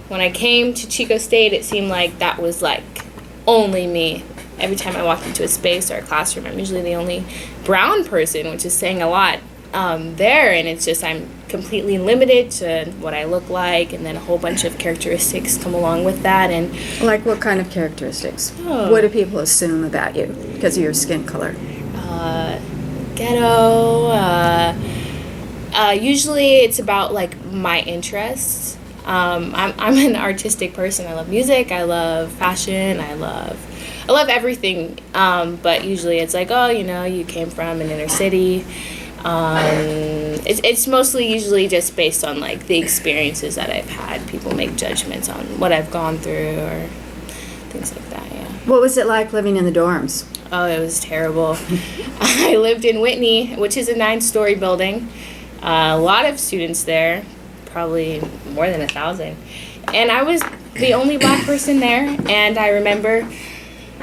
when I came to Chico State, it seemed like that was like only me. Every time I walked into a space or a classroom, I'm usually the only brown person, which is saying a lot there. And it's just I'm completely limited to what I look like, and then a whole bunch of characteristics come along with that. And Like what kind of characteristics? Oh. What do people assume about you because of your skin color? Ghetto. Usually it's about like my interests. I'm an artistic person. I love music. I love fashion. I love everything. But usually it's like, oh, you came from an inner city. It's mostly usually just based on like the experiences that I've had. People make judgments on what I've gone through or things like that. Yeah. What was it like living in the dorms? Oh, it was terrible. I lived in Whitney, which is a 9-story building. A lot of students there, probably more than 1,000. And I was the only black person there. And I remember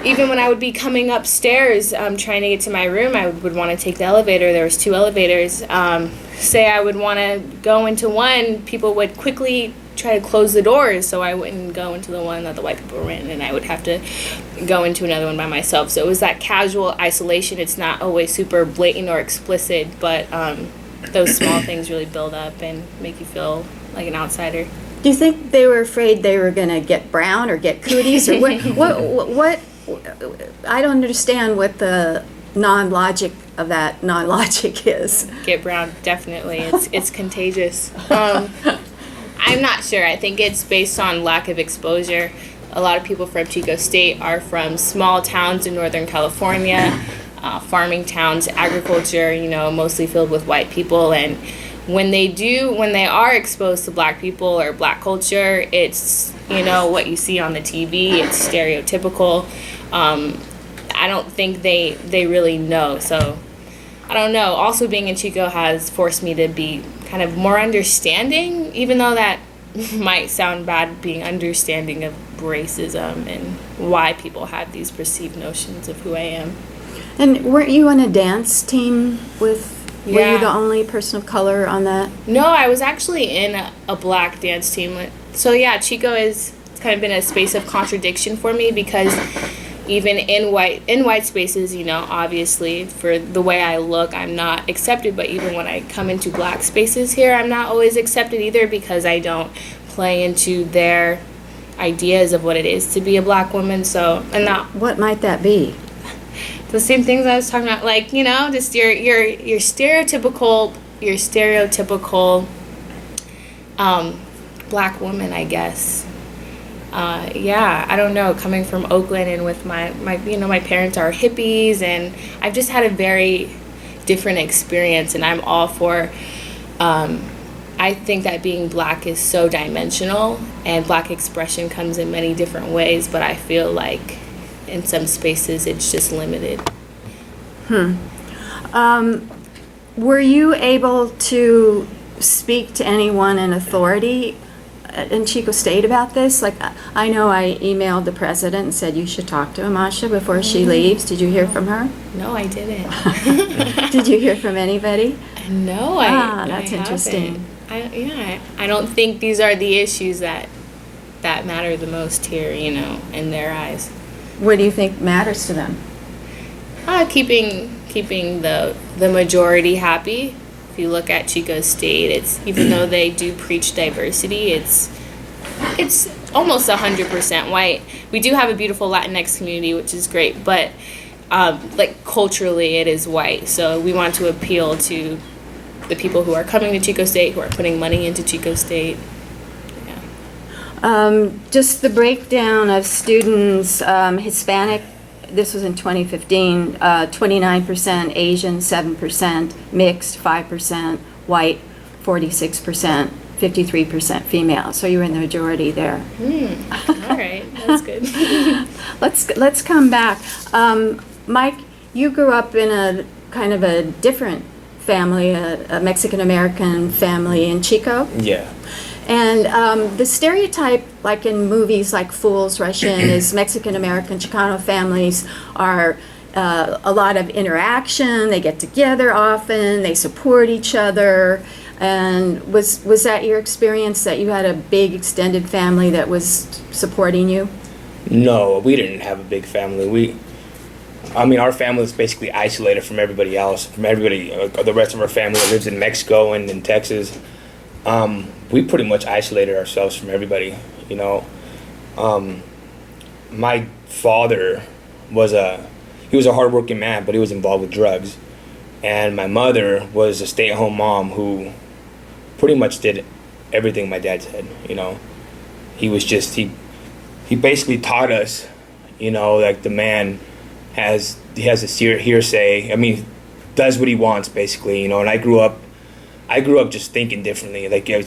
even when I would be coming upstairs trying to get to my room, I would want to take the elevator. There was 2 elevators. Say I would want to go into one, people would quickly try to close the doors so I wouldn't go into the one that the white people were in, and I would have to go into another one by myself. So it was that casual isolation. It's not always super blatant or explicit, but those small things really build up and make you feel like an outsider. Do you think they were afraid they were going to get brown or get cooties? Or what? I don't understand what the non-logic of that non-logic is. Get brown, definitely. It's contagious. I'm not sure. I think it's based on lack of exposure. A lot of people from Chico State are from small towns in Northern California, farming towns, agriculture, mostly filled with white people. And when they are exposed to black people or black culture, it's, what you see on the TV. It's stereotypical. I don't think they really know. So I don't know. Also, being in Chico has forced me to be kind of more understanding, even though that might sound bad, being understanding of racism and why people have these perceived notions of who I am. And weren't you on a dance team with, Yeah. were you the only person of color on that? No, I was actually in a black dance team. So yeah, Chico it's kind of been a space of contradiction for me, because even in white spaces, obviously for the way I look, I'm not accepted. But even when I come into black spaces here, I'm not always accepted either, because I don't play into their ideas of what it is to be a black woman. So, and that, What might that be? the same things I was talking about, like, just your stereotypical black woman, I guess. I don't know, coming from Oakland and with my parents are hippies, and I've just had a very different experience, and I'm all for, I think that being black is so dimensional, and black expression comes in many different ways, but I feel like in some spaces it's just limited. Were you able to speak to anyone in authority in Chico State about this? Like, I know I emailed the president and said you should talk to Amasha before she leaves. Did you hear from her? No, I didn't. Did you hear from anybody? No, that's I interesting. haven't. I don't think these are the issues that matter the most here, in their eyes. What do you think matters to them? Keeping the majority happy. If you look at Chico State, it's, even though they do preach diversity, it's almost 100% white. We do have a beautiful Latinx community, which is great, but like culturally it is white. So we want to appeal to the people who are coming to Chico State, who are putting money into Chico State. Just the breakdown of students, Hispanic, this was in 2015, 29%, Asian 7%, mixed 5%, white 46%, 53% female. So you were in the majority there. All right, that's good. Let's come back. Mike, you grew up in a kind of a different family, a Mexican-American family in Chico. Yeah. And the stereotype, like in movies like Fools Rush In, is Mexican-American Chicano families are a lot of interaction. They get together often. They support each other. And was that your experience, that you had a big extended family that was supporting you? No, we didn't have a big family. Our family was basically isolated from everybody else, the rest of our family that lives in Mexico and in Texas. We pretty much isolated ourselves from everybody, you know. My father he was a hardworking man, but he was involved with drugs. And my mother was a stay-at-home mom who pretty much did everything my dad said, you know. He basically taught us, you know, like the man has a hearsay. Does what he wants, basically, you know. And I grew up just thinking differently. Like, it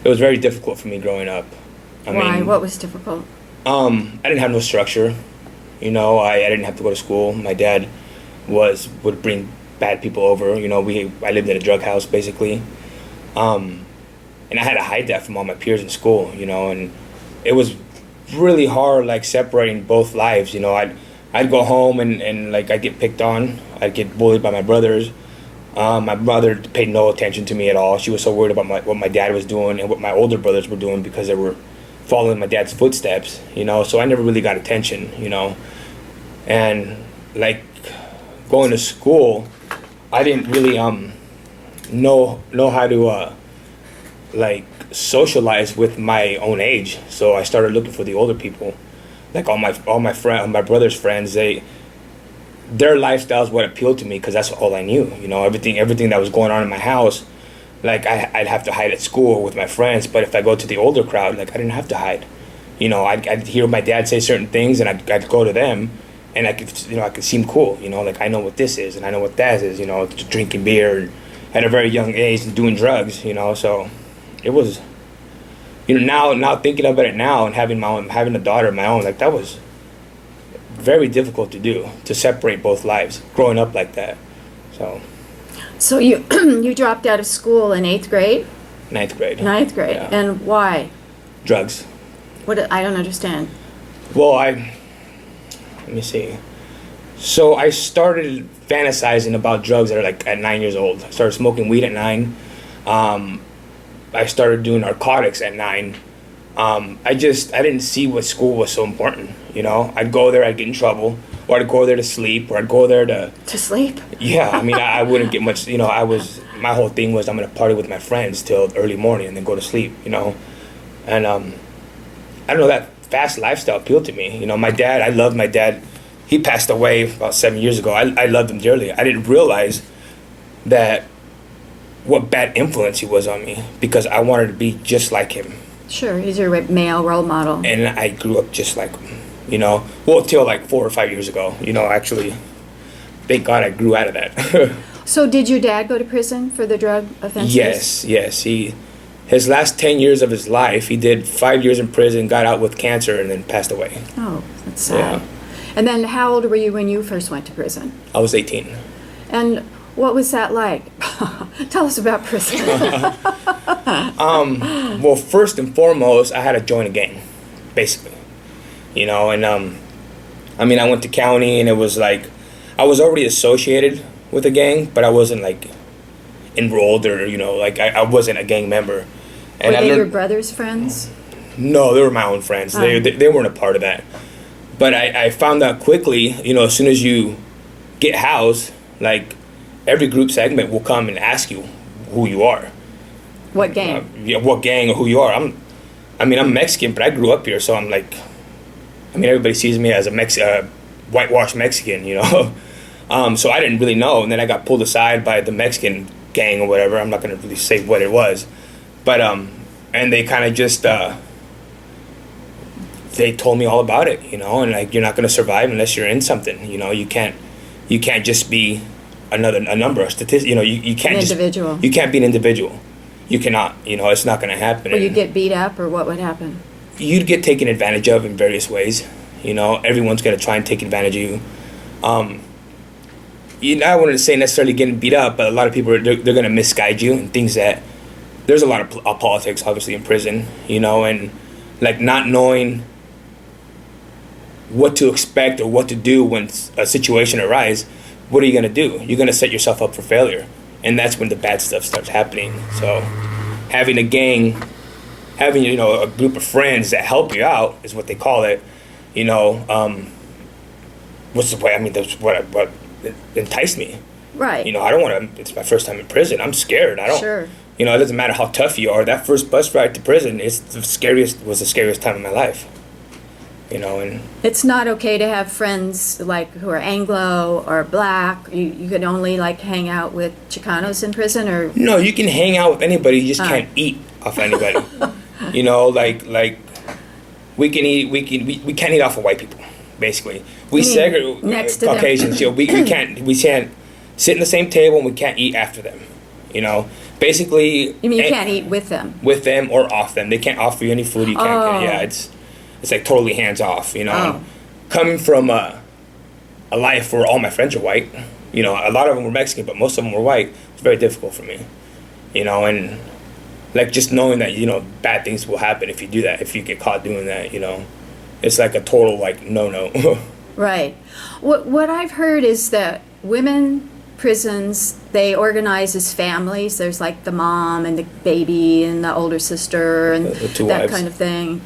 was very difficult for me growing up. Why? What was difficult? I didn't have no structure. You know, I didn't have to go to school. My dad would bring bad people over. You know, I lived in a drug house, basically. And I had to hide that from all my peers in school, you know, and it was really hard, like, separating both lives, you know. I'd go home and like, I'd get picked on. I'd get bullied by my brothers. My mother paid no attention to me at all. She was so worried about what my dad was doing and what my older brothers were doing, because they were following my dad's footsteps, you know. So I never really got attention, you know. And, like, going to school, I didn't really know how to like, socialize with my own age. So I started looking for the older people, like all my brother's friends. Their lifestyles what appealed to me, because that's all I knew, you know. Everything that was going on in my house, like, I'd have to hide at school with my friends. But if I go to the older crowd, like, I didn't have to hide, you know. I'd hear my dad say certain things, and I'd go to them, and I could seem cool, you know, like, I know what this is and I know what that is, you know, drinking beer at a very young age and doing drugs, you know. So it was, you know, now thinking about it now, and having a daughter of my own, like, that was very difficult to do, to separate both lives growing up like that. So you you dropped out of school in 8th grade? Ninth grade. Yeah. And why? Drugs. I don't understand. Well, let me see. So I started fantasizing about drugs at 9 years old. I started smoking weed at 9. I started doing narcotics at 9. I didn't see what school was so important, you know. I'd go there, I'd get in trouble, or I'd go there to sleep, or I'd go there to sleep? Yeah, I wouldn't get much, you know. My whole thing was, I'm going to party with my friends till early morning and then go to sleep, you know. And I don't know, that fast lifestyle appealed to me. You know, I loved my dad. He passed away about 7 years ago. I loved him dearly. I didn't realize what bad influence he was on me, because I wanted to be just like him. Sure, he's your male role model. And I grew up just like him, you know. Well, till like 4 or 5 years ago, you know, actually. Thank God I grew out of that. So did your dad go to prison for the drug offenses? Yes. His last 10 years of his life, he did 5 years in prison, got out with cancer, and then passed away. Oh, that's sad. Yeah. And then how old were you when you first went to prison? I was 18. And what was that like? Tell us about prison. Well, first and foremost, I had to join a gang, basically. You know, and I went to county, and it was like, I was already associated with a gang, but I wasn't like enrolled, or, you know, like, I wasn't a gang member. And were they your brother's friends? No, they were my own friends. They weren't a part of that. But I found out quickly, you know, as soon as you get housed, like, every group segment will come and ask you who you are. What gang? What gang or who you are. I'm Mexican, but I grew up here, so I'm like, everybody sees me as a whitewashed Mexican, you know. So I didn't really know, and then I got pulled aside by the Mexican gang or whatever. I'm not going to really say what it was. But, and they kind of just, they told me all about it, you know, and like, you're not going to survive unless you're in something, you know. You can't just be a number, a statistic, you know. You can't individual. You can't be an individual. You cannot, you know. It's not going to happen. Or you get beat up, or what would happen? You'd get taken advantage of in various ways, you know. Everyone's going to try and take advantage of you. I wouldn't say necessarily getting beat up, but a lot of people they're going to misguide you and things that. There's a lot of politics, obviously, in prison, you know, and like not knowing what to expect or what to do when a situation arises what are you going to do? You're going to set yourself up for failure. And that's when the bad stuff starts happening. So having a gang, having, you know, a group of friends that help you out is what they call it. You know, what's the way? I mean, that's what enticed me. Right. You know, I don't want to, it's my first time in prison. I'm scared. I don't, Sure. you know, it doesn't matter how tough you are. That first bus ride to prison was the scariest time of my life. You know, and It's not okay to have friends like who are Anglo or black. You can only like hang out with Chicanos in prison, or no, you can hang out with anybody. You just can't eat off anybody. You know, like we can't eat off of white people. Basically, we segregate next to Caucasians. You know, we can't sit in the same table and we can't eat after them. You know, basically. you mean you can't eat with them? With them or off them. They can't offer you any food. You can't. Yeah, it's like totally hands off. You know, coming from a life where all my friends are white. You know, a lot of them were Mexican, but most of them were white. It's very difficult for me. You know, and like just knowing that, you know, bad things will happen if you do that. If you get caught doing that, you know, it's like a total like no. Right. What I've heard is that women prisons, they organize as families. There's like the mom and the baby and the older sister and the two that wives. kind of thing.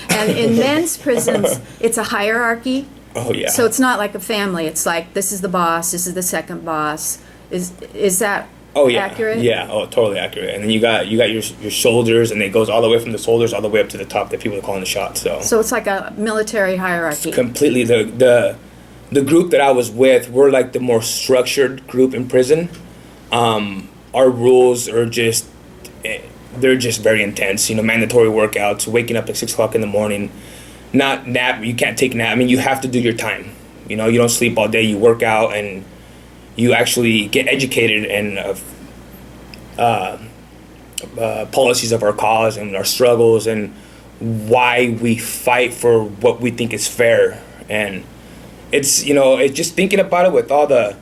And in men's prisons, it's a hierarchy. Oh yeah. So it's not like a family. It's like this is the boss, this is the second boss. Is that accurate? Yeah. Oh, totally accurate. And then you got your soldiers, and it goes all the way from the soldiers all the way up to the top. The people that are calling the shots. So it's like a military hierarchy. Completely. The group that I was with, we're like the more structured group in prison. Our rules are they're just very intense. You know, mandatory workouts, waking up at 6 o'clock in the morning, not nap. You can't take a nap. I mean, you have to do your time. You know, you don't sleep all day. You work out and you actually get educated in policies of our cause and our struggles and why we fight for what we think is fair. And it's, you know, it's just thinking about it with all the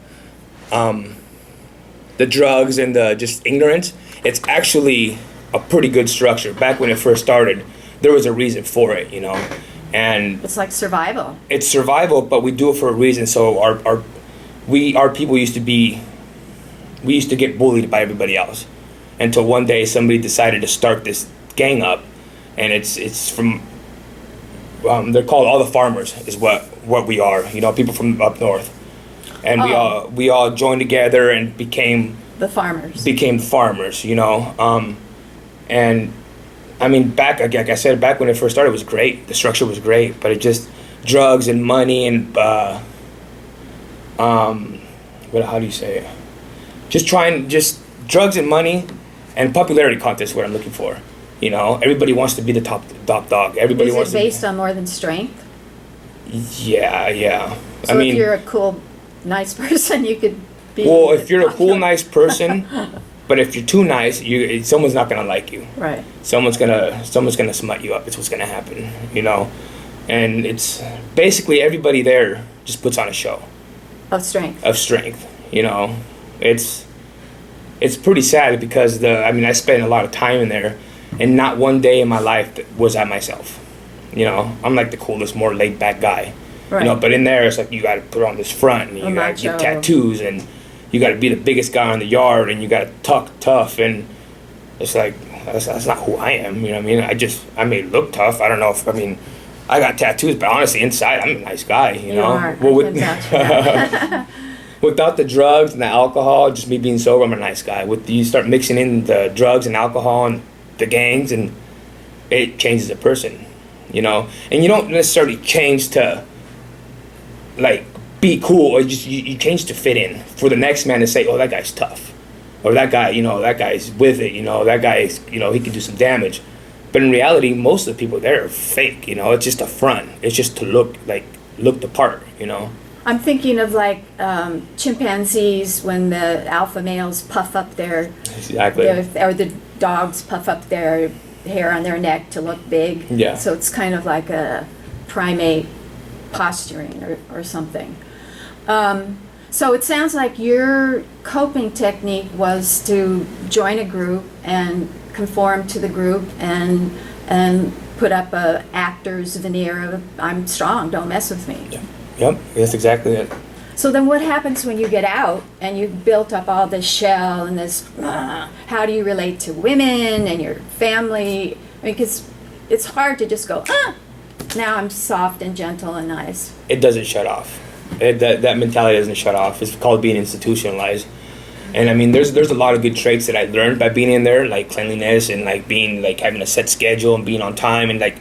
drugs and the just ignorance. It's actually a pretty good structure. Back when it first started, there was a reason for it, you know, and It's like survival. it's survival, but we do it for a reason. So our people used to get bullied by everybody else until one day somebody decided to start this gang up, and it's from they're called all the farmers is what we are, you know, people from up north, and we all joined together and became The farmers. farmers, you know, and I mean, like I said, back when it first started, it was great. The structure was great, but it just drugs and money and how do you say it? Just drugs and money and popularity contest. What I'm looking for, you know, everybody wants to be the top dog. Everybody wants Is it based on more than strength? Yeah. So I mean, if you're a cool, nice person, you could be. well, if you're a cool, nice person, but if you're too nice, someone's not gonna like you. Right. Someone's gonna smut you up. It's what's gonna happen, you know. And it's basically everybody there just puts on a show Of strength. you know. It's pretty sad because I spent a lot of time in there, and not one day in my life was I myself. You know, I'm like the coolest, more laid back guy. Right. You know, but in there it's like you got to put on this front, and you got to get tattoos, and you got to be the biggest guy in the yard, and you got to talk tough, and it's like that's not who I am. You know what I mean? I may look tough. I don't know if I got tattoos, but honestly inside I'm a nice guy. You know. Are. Well, I can vouch for that. without the drugs and the alcohol, just me being sober, I'm a nice guy. You start mixing in the drugs and alcohol and the gangs, and it changes a person, you know. And you don't necessarily change to like be cool, or just you change to fit in for the next man to say, oh, that guy's tough, or that guy, you know, that guy's with it, you know, that guy's, you know, he can do some damage. But in reality, most of the people there are fake, you know. It's just a front. It's just to look the part, you know. I'm thinking of like chimpanzees when the alpha males puff up or the dogs puff up their hair on their neck to look big. Yeah. So it's kind of like a primate posturing or something. So it sounds like your coping technique was to join a group and conform to the group and put up a actor's veneer of I'm strong, don't mess with me. Yeah. Yep, that's exactly it. So then what happens when you get out and you've built up all this shell and this, how do you relate to women and your family? I mean, because it's hard to just go, now I'm soft and gentle and nice. It doesn't shut off. That mentality doesn't shut off. It's called being institutionalized. And I mean, there's a lot of good traits that I learned by being in there, like cleanliness and like being like having a set schedule and being on time and like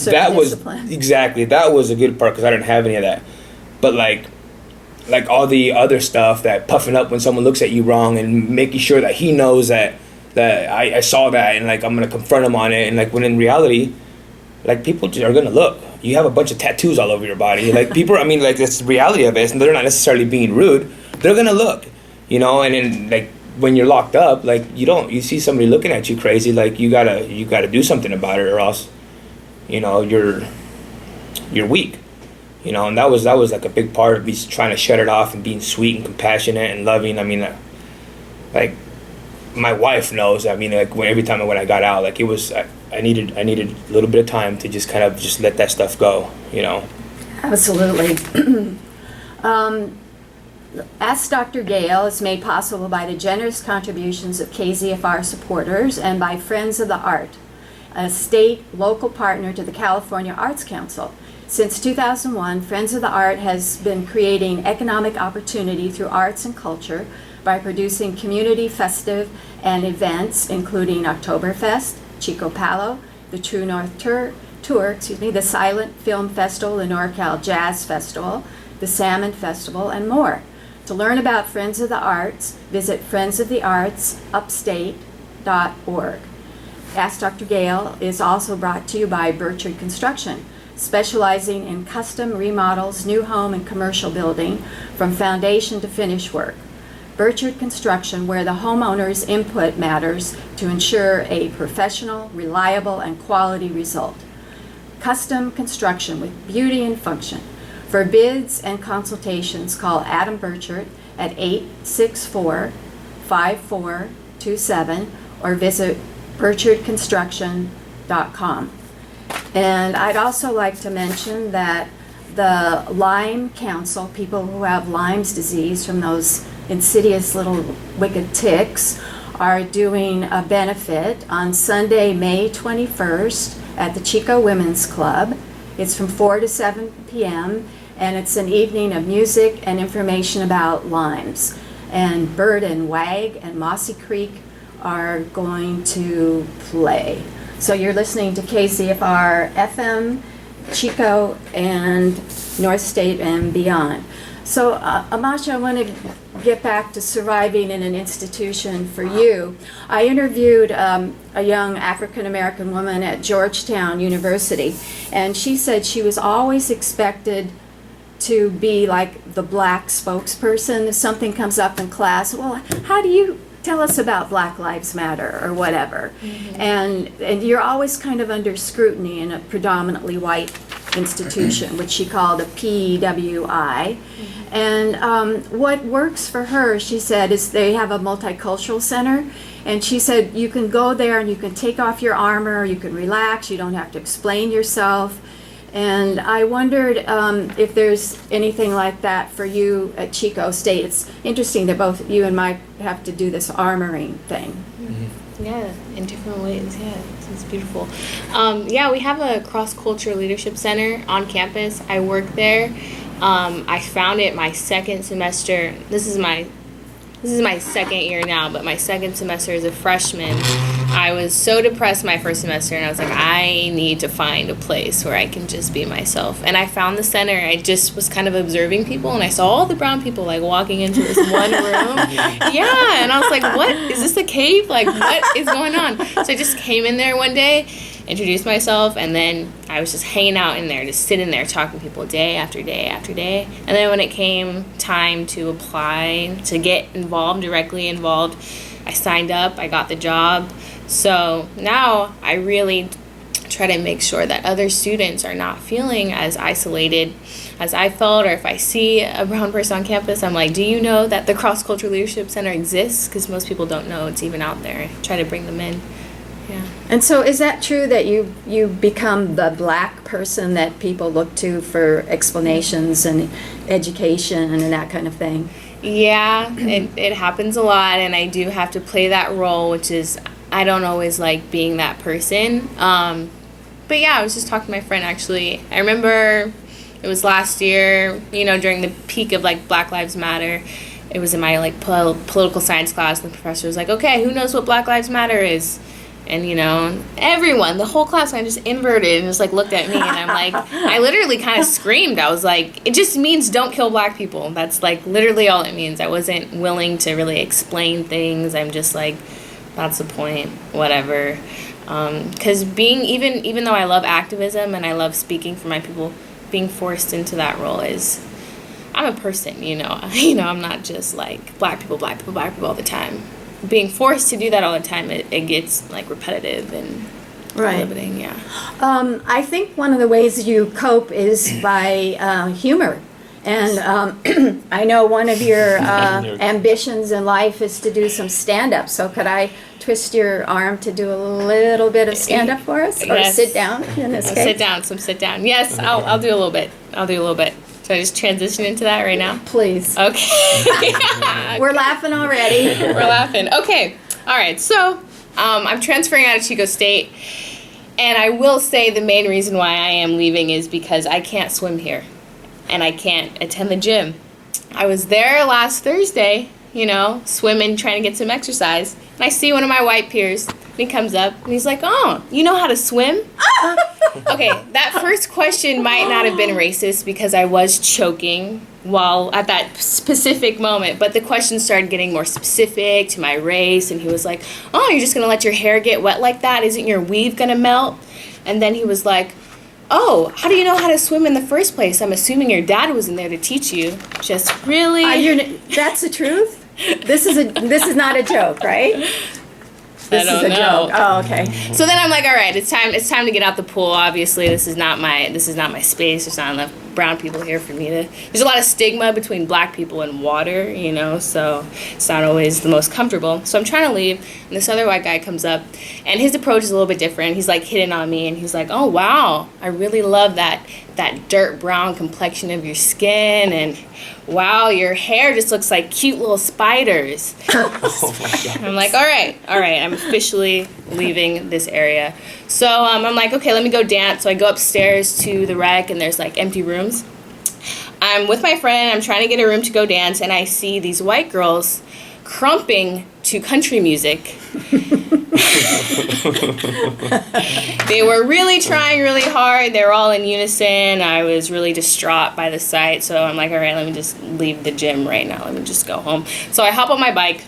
that was exactly, that was a good part because I didn't have any of that. But like all the other stuff, that puffing up when someone looks at you wrong and making sure that he knows that I saw that and like I'm gonna confront him on it, and like when in reality, like people just are gonna look. You have a bunch of tattoos all over your body. Like people, I mean, like that's the reality of it. And they're not necessarily being rude. They're gonna look, you know. And then like when you're locked up, like you see somebody looking at you crazy, like you gotta do something about it, or else, you know, you're weak. You know, and that was like a big part of me trying to shut it off and being sweet and compassionate and loving. I mean, like my wife knows. I mean, like every time when I got out, like it was I needed a little bit of time to just kind of just let that stuff go. You know. Absolutely. Ask Dr. Gayle is made possible by the generous contributions of KZFR supporters and by Friends of the Art, a state local partner to the California Arts Council. Since 2001, Friends of the Art has been creating economic opportunity through arts and culture by producing community festive and events including Oktoberfest, Chico Palo, the True North Tour, the Silent Film Festival, the NorCal Jazz Festival, the Salmon Festival, and more. To learn about Friends of the Arts, visit friendsoftheartsupstate.org. Ask Dr. Gayle is also brought to you by Burchard Construction, specializing in custom remodels, new home and commercial building from foundation to finish work. Burchard Construction, where the homeowner's input matters to ensure a professional, reliable, and quality result. Custom construction with beauty and function. For bids and consultations, call Adam Burchard at 864-5427 or visit burchardconstruction.com. And I'd also like to mention that the Lyme Council, people who have Lyme's disease from those insidious little wicked ticks, are doing a benefit on Sunday, May 21st at the Chico Women's Club. It's from 4 to 7 p.m. and it's an evening of music and information about Lyme's. And Bird and Wag and Mossy Creek are going to play. So you're listening to KZFR FM, Chico, and North State and beyond. So Amasha, I want to get back to surviving in an institution for you. I interviewed a young African-American woman at Georgetown University, and she said she was always expected to be like the black spokesperson. If something comes up in class, well, how do you tell us about Black Lives Matter or whatever? Mm-hmm. And you're always kind of under scrutiny in a predominantly white institution, which she called a PWI. Mm-hmm. And what works for her, she said, is they have a multicultural center. And she said you can go there and you can take off your armor, you can relax, you don't have to explain yourself. And I wondered if there's anything like that for you at Chico State. It's interesting that both you and Mike have to do this armoring thing. Mm-hmm. Yeah, in different ways. Yeah, it's beautiful. Yeah, we have a cross-cultural leadership center on campus. I work there. I found it my second semester. This is my second year now, but my second semester as a freshman. I was so depressed my first semester, and I was like, I need to find a place where I can just be myself. And I found the center. I just was kind of observing people, and I saw all the brown people like walking into this one room. Yeah, and I was like, what? Is this a cave? Like, what is going on? So I just came in there one day, introduced myself, and then I was just hanging out in there, just sitting there talking to people day after day after day. And then when it came time to apply, to get directly involved, I signed up, I got the job. So now I really try to make sure that other students are not feeling as isolated as I felt, or if I see a brown person on campus, I'm like, do you know that the Cross Cultural Leadership Center exists? Because most people don't know it's even out there. I try to bring them in. Yeah. And so is that true that you become the black person that people look to for explanations and education and that kind of thing? Yeah, it happens a lot, and I do have to play that role, which is, I don't always like being that person. But yeah, I was just talking to my friend, actually. I remember it was last year, during the peak of, like, Black Lives Matter. It was in my, like, political science class, and the professor was like, okay, who knows what Black Lives Matter is? And, everyone, the whole class kind of just inverted and just, like, looked at me. And I'm like, I literally kind of screamed. I was like, it just means don't kill black people. That's, like, literally all it means. I wasn't willing to really explain things. I'm just like, that's the point, whatever. Because even though I love activism and I love speaking for my people, being forced into that role is, I'm a person, I'm not just, like, black people all the time. Being forced to do that all the time, it gets, like, repetitive and limiting, yeah. I think one of the ways you cope is by humor. And I know one of your ambitions in life is to do some stand-up. So could I twist your arm to do a little bit of stand-up for us? Or yes. Sit down in this case? Sit down. Yes, I'll do a little bit. So I just transition into that right now? Please. Okay. We're laughing already. We're laughing. Okay. All right. So I'm transferring out of Chico State. And I will say the main reason why I am leaving is because I can't swim here. And I can't attend the gym. I was there last Thursday, swimming, trying to get some exercise. And I see one of my white peers. And he comes up and he's like, oh, you know how to swim? Okay, that first question might not have been racist because I was choking while at that specific moment. But the question started getting more specific to my race. And he was like, oh, you're just going to let your hair get wet like that? Isn't your weave going to melt? And then he was like, oh, how do you know how to swim in the first place? I'm assuming your dad was in there to teach you. Just really? That's the truth? This is not a joke, right? This is a joke. Oh, okay. So then I'm like, all right, it's time to get out the pool. Obviously, this is not my space. There's not enough brown people here for me to. There's a lot of stigma between black people and water, so it's not always the most comfortable. So I'm trying to leave, and this other white guy comes up, and his approach is a little bit different. He's like hitting on me, and he's like, oh wow, I really love that dirt brown complexion of your skin, and wow, your hair just looks like cute little spiders. Oh my God. I'm like, all right, I'm officially leaving this area. So I'm like, okay, let me go dance. So I go upstairs to the rec, and there's like empty rooms. I'm with my friend, I'm trying to get a room to go dance, and I see these white girls crumping to country music. They were really trying really hard. They were all in unison. I was really distraught by the sight. So I'm like, all right, let me just leave the gym right now. Let me just go home. So I hop on my bike,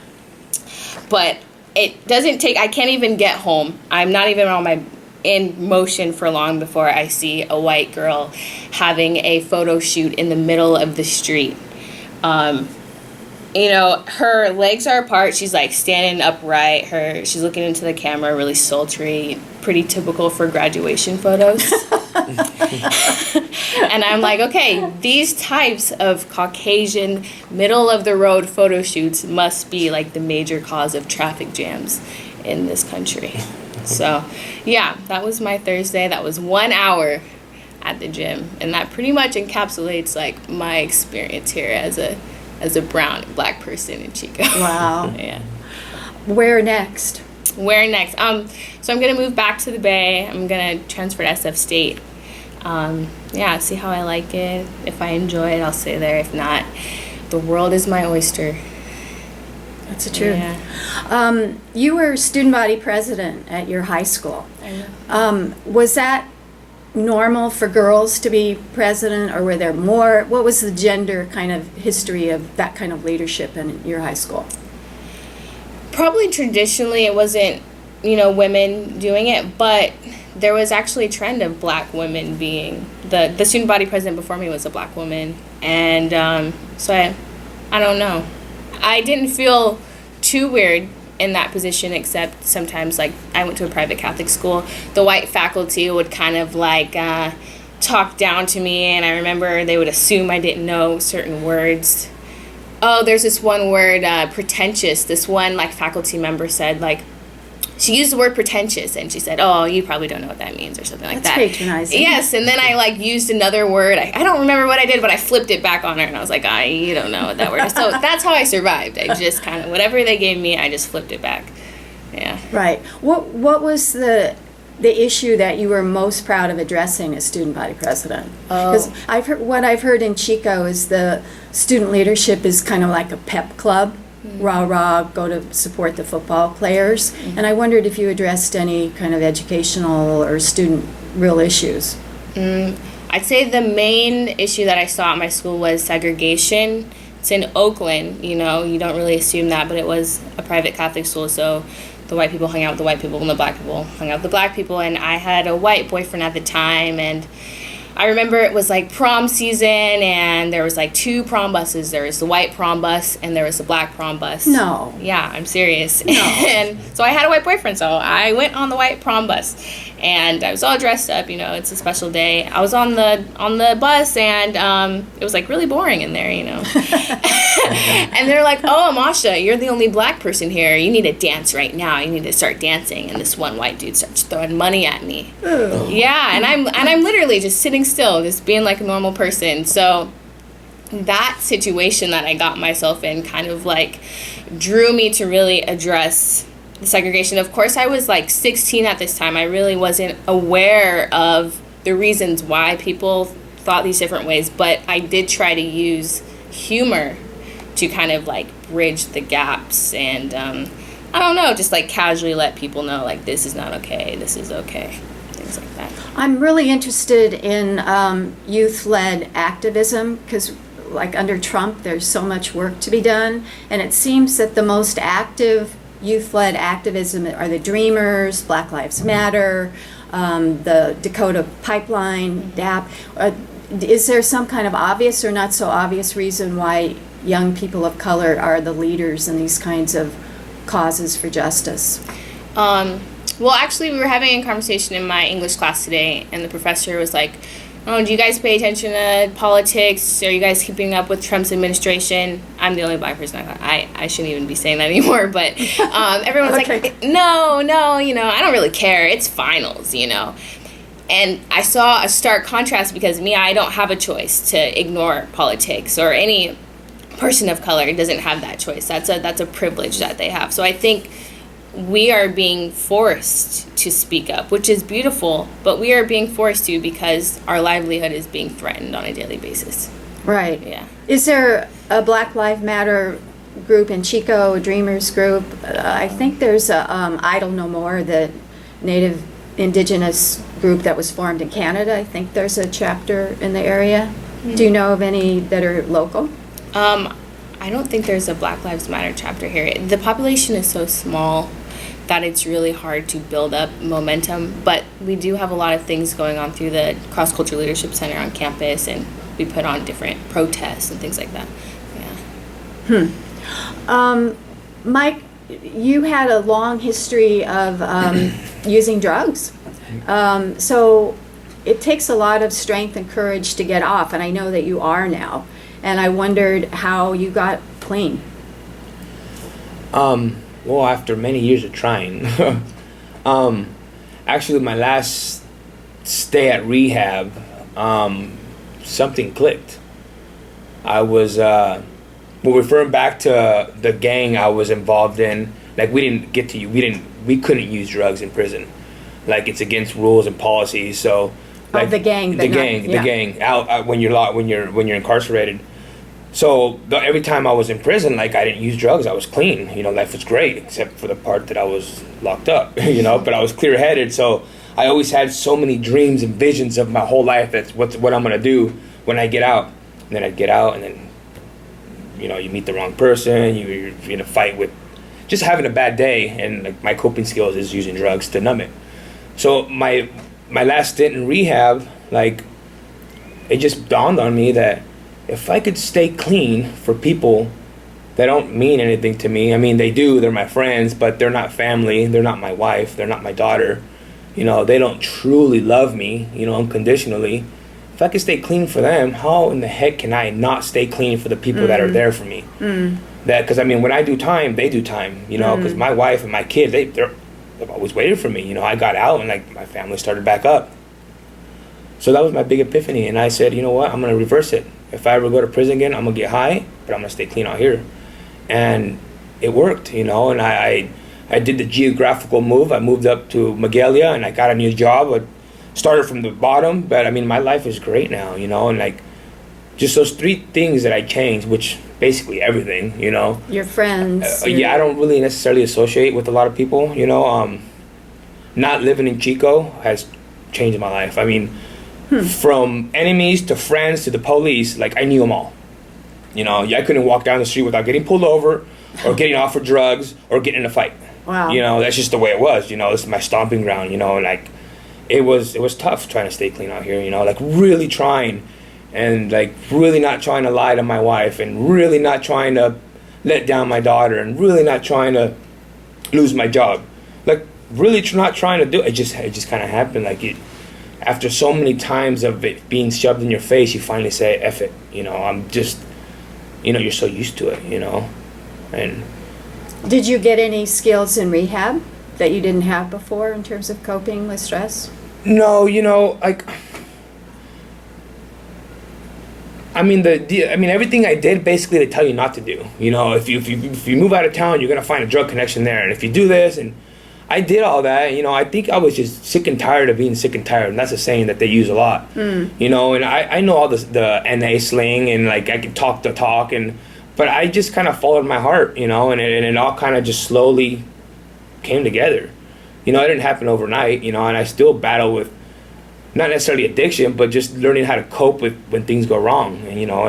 but it doesn't take, I can't even get home. I'm not even in motion for long before I see a white girl having a photo shoot in the middle of the street. Her legs are apart. She's like standing upright. She's looking into the camera, really sultry, pretty typical for graduation photos. And I'm like, okay, these types of Caucasian, middle of the road photo shoots must be like the major cause of traffic jams in this country. So, yeah, that was my Thursday. That was 1 hour at the gym, and that pretty much encapsulates like my experience here as a brown and black person in Chico. Wow. Yeah. Where next? So I'm gonna move back to the Bay. I'm gonna transfer to SF State. See how I like it. If I enjoy it, I'll stay there. If not, the world is my oyster. That's the truth. Yeah. You were student body president at your high school. I know. Was that normal for girls to be president, or were there more? What was the gender kind of history of that kind of leadership in your high school? Probably traditionally it wasn't, women doing it, but there was actually a trend of black women being the student body president before me was a black woman, and so I don't know. I didn't feel too weird in that position, except sometimes, like, I went to a private Catholic school. The white faculty would kind of like talk down to me, and I remember they would assume I didn't know certain words. Oh, there's this one word, pretentious. This one, like, faculty member said, like, she used the word pretentious, and she said, "Oh, you probably don't know what that means," or something like that. That's patronizing. Yes, and then I used another word. I don't remember what I did, but I flipped it back on her, and I was like, you don't know what that word is. So that's how I survived. I just kind of, whatever they gave me, I just flipped it back. Yeah. Right. What was the issue that you were most proud of addressing as student body president? Because what I've heard in Chico is the student leadership is kind of like a pep club. Rah, rah, go to support the football players. And I wondered if you addressed any kind of educational or student real issues. I'd say the main issue that I saw at my school was segregation. It's in Oakland, you don't really assume that, but it was a private Catholic school, so the white people hung out with the white people and the black people hung out with the black people, and I had a white boyfriend at the time, and I remember it was prom season, and there was 2 prom buses. There was the white prom bus and there was the black prom bus. No. Yeah, I'm serious. No. And so I had a white boyfriend, so I went on the white prom bus, and I was all dressed up. It's a special day. I was on the bus, and it was really boring in there. And they're like, "Oh, Amasha, you're the only black person here. You need to dance right now. You need to start dancing." And this one white dude starts throwing money at me. Ooh. Yeah, and I'm literally just sitting still, just being like a normal person. So that situation that I got myself in kind of drew me to really address the segregation. Of course, I was 16 at this time. I really wasn't aware of the reasons why people thought these different ways, but I did try to use humor to kind of bridge the gaps, and I don't know, just casually let people know this is not okay, this is okay, things like that. I'm really interested in youth-led activism because under Trump there's so much work to be done, and it seems that the most active youth-led activism are the Dreamers, Black Lives Matter, the Dakota Pipeline, DAP. Is there some kind of obvious or not so obvious reason why young people of color are the leaders in these kinds of causes for justice? Well, actually, we were having a conversation in my English class today, and the professor was like, "Oh, do you guys pay attention to politics? Are you guys keeping up with Trump's administration?" I'm the only black person. I shouldn't even be saying that anymore, but everyone's Okay. no, I don't really care. It's finals, And I saw a stark contrast because I don't have a choice to ignore politics, or any person of color doesn't have that choice. That's a privilege that they have. So I think we are being forced to speak up, which is beautiful, but we are being forced to because our livelihood is being threatened on a daily basis. Right. Yeah. Is there a Black Lives Matter group in Chico, a Dreamers group? I think there's a Idle No More, the Native Indigenous group that was formed in Canada. I think there's a chapter in the area. Mm-hmm. Do you know of any that are local? I don't think there's a Black Lives Matter chapter here. The population is so small that it's really hard to build up momentum, but we do have a lot of things going on through the Cross Culture Leadership Center on campus, and we put on different protests and things like that. Yeah. Mike, you had a long history of using drugs. So it takes a lot of strength and courage to get off, and I know that you are now. And I wondered how you got clean. Well, after many years of trying. Actually, my last stay at rehab, something clicked. I was, referring back to the gang I was involved in, we couldn't use drugs in prison. It's against rules and policies, so. The gang. The gang. Out when you're incarcerated. So every time I was in prison, I didn't use drugs. I was clean. Life was great, except for the part that I was locked up. But I was clear-headed. So I always had so many dreams and visions of my whole life. That's what I'm gonna do when I get out. And then I'd get out, and then you meet the wrong person. You're in a fight with, just having a bad day, and my coping skills is using drugs to numb it. So my last stint in rehab, it just dawned on me that if I could stay clean for people that don't mean anything to me, they do, they're my friends, but they're not family, they're not my wife, they're not my daughter, they don't truly love me, unconditionally. If I could stay clean for them, how in the heck can I not stay clean for the people that are there for me? Because when I do time, they do time, because my wife and my kids, always waited for me. You know, I got out and like my family started back up. So that was my big epiphany, and I said, you know what, I'm gonna reverse it. If I ever go to prison again, I'm gonna get high, but I'm gonna stay clean out here. And it worked, you know, and I did the geographical move. I moved up to Magalia and I got a new job. I started from the bottom, but I mean, my life is great now, you know, and like just those 3 things that I changed, which basically everything, you know. Your friends. Yeah, I don't really necessarily associate with a lot of people, you know. Not living in Chico has changed my life. I mean, from enemies to friends to the police, like I knew them all. You know, I couldn't walk down the street without getting pulled over or getting offered drugs or getting in a fight. Wow. You know, that's just the way it was. You know, this is my stomping ground, you know, and like it was tough trying to stay clean out here, you know, like really trying and like really not trying to lie to my wife and really not trying to let down my daughter and really not trying to lose my job. Like really not trying to do it. It just kind of happened. Like it, after so many times of it being shoved in your face, you finally say, F it, you know, I'm just, you know, you're so used to it, you know. And Did you get any skills in rehab that you didn't have before in terms of coping with stress? no, you know, like I mean everything I did basically they tell you not to do. You know, if you move out of town, you're gonna find a drug connection there, and if you do this, and I did all that. You know, I think I was just sick and tired of being sick and tired, and that's a saying that they use a lot. You know, and I know all the NA slang, and like I can talk the talk, but I just kind of followed my heart, you know, and it all kind of just slowly came together. You know, it didn't happen overnight, you know, and I still battle with not necessarily addiction, but just learning how to cope with when things go wrong. And, you know,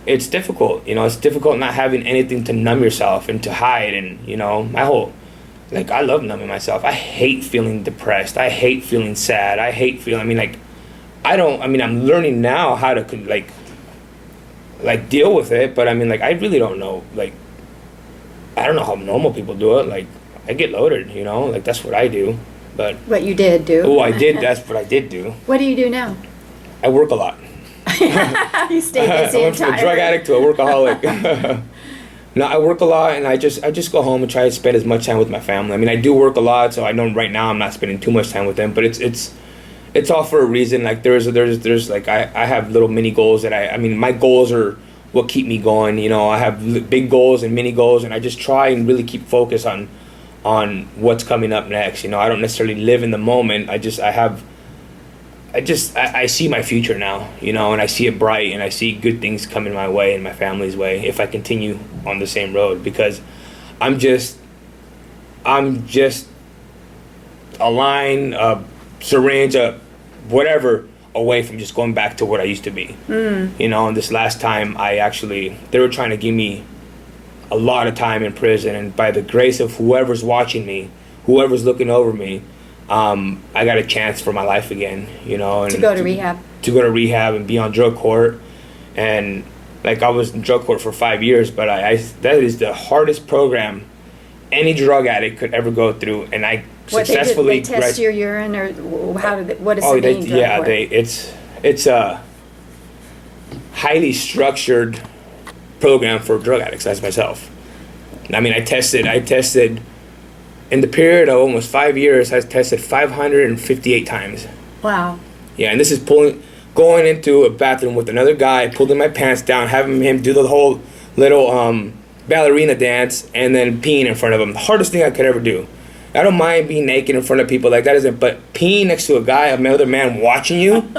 it's difficult. You know, it's difficult not having anything to numb yourself and to hide. And, you know, like, I love numbing myself. I hate feeling depressed. I hate feeling sad. I hate feeling, I'm learning now how to, like deal with it. But, I mean, like, I really don't know. Like, I don't know how normal people do it. Like, I get loaded, you know? Like, that's what I do. But What you did do. Oh, I did. That's what I did do. What do you do now? I work a lot. You stay I busy went from a drug addict to a workaholic. No, I work a lot, and I just go home and try to spend as much time with my family. I mean, I do work a lot, so I know right now I'm not spending too much time with them. But it's all for a reason. Like there's like I have little mini goals that I mean my goals are what keep me going. You know, I have big goals and mini goals, and I just try and really keep focus on what's coming up next. You know, I don't necessarily live in the moment. I see my future now, you know, and I see it bright, and I see good things coming my way and my family's way if I continue on the same road, because I'm just a line, a syringe, whatever away from just going back to what I used to be. You know, and this last time they were trying to give me a lot of time in prison, and by the grace of whoever's watching me, whoever's looking over me, I got a chance for my life again, you know. And To go to rehab. To go to rehab and be on drug court. And like I was in drug court for 5 years, but that is the hardest program any drug addict could ever go through. And I successfully... They test your urine, or what is it being drug court? It's a highly structured program for drug addicts, as myself. I mean, I tested in the period of almost 5 years. I tested 558 times. Wow. Yeah, and this is going into a bathroom with another guy, pulling my pants down, having him do the whole little ballerina dance, and then peeing in front of him. The hardest thing I could ever do. I don't mind being naked in front of people, like that isn't, but peeing next to a guy, another man watching you,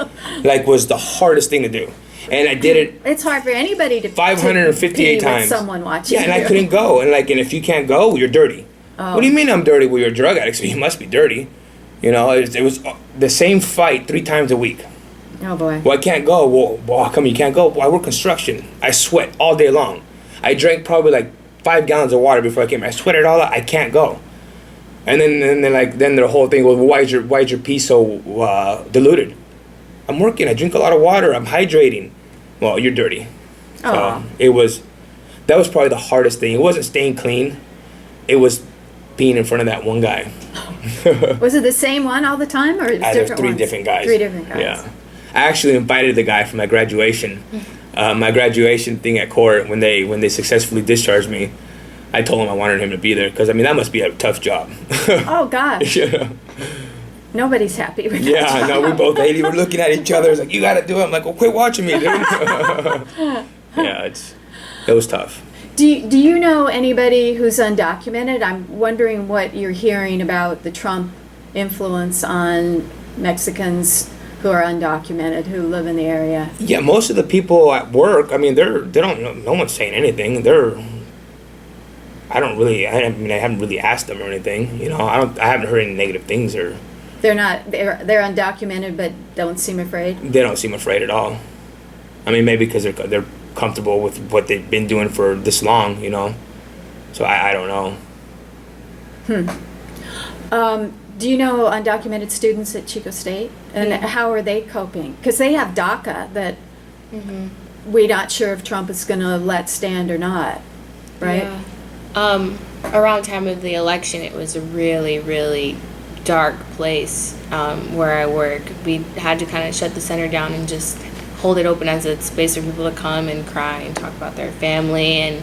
like was the hardest thing to do. And I did it. It's hard for anybody to 558 to times. with someone watching. Yeah, and I couldn't go. And if you can't go, you're dirty. Oh. What do you mean I'm dirty? Well, you're a drug addict, so you must be dirty. You know, it was the same fight 3 times a week. Oh boy. Well, I can't go. Well, how come you can't go? Well, I work construction. I sweat all day long. I drank probably like 5 gallons of water before I came. I sweated all out. I can't go. And then the whole thing was, well, why is your pee so diluted? I'm working. I drink a lot of water. I'm hydrating. Well, you're dirty. Oh. That was probably the hardest thing. It wasn't staying clean. It was being in front of that one guy. Was it the same one all the time, or There were 3 different guys. 3 different guys. Yeah. I actually invited the guy from my graduation thing at court when they successfully discharged me. I told him I wanted him to be there because I mean that must be a tough job. Oh, gosh. Yeah. Nobody's happy with that Yeah, I job. know. We both hated. We're looking at each other. It's like, you got to do it. I'm like, well, quit watching me, dude. Yeah, it was tough. Do you know anybody who's undocumented? I'm wondering what you're hearing about the Trump influence on Mexicans who are undocumented, who live in the area. Yeah, most of the people at work, I mean, they don't know, no one's saying anything. I haven't really asked them or anything. You know, I haven't heard any negative things or. They're undocumented but don't seem afraid? They don't seem afraid at all. I mean, maybe because they're comfortable with what they've been doing for this long, you know. So I don't know. Do you know undocumented students at Chico State? And Yeah. how are they coping? Because they have DACA that we're not sure if Trump is going to let stand or not, right? Yeah. Around time of the election, it was a really, really dark place where I work. We had to kind of shut the center down and just hold it open as a space for people to come and cry and talk about their family. And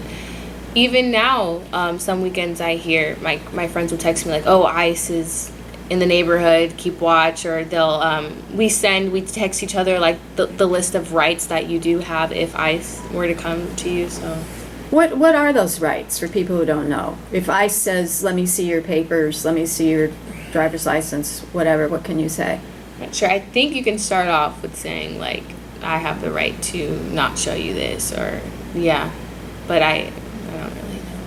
even now, some weekends I hear my friends will text me like, "Oh, ICE is in the neighborhood, keep watch," or they'll we text each other like the list of rights that you do have if ICE were to come to you. So What are those rights for people who don't know? If ICE says, "Let me see your papers, let me see your driver's license," whatever, what can you say? I'm not sure. I think you can start off with saying like, "I have the right to not show you this," or yeah, but I don't really know,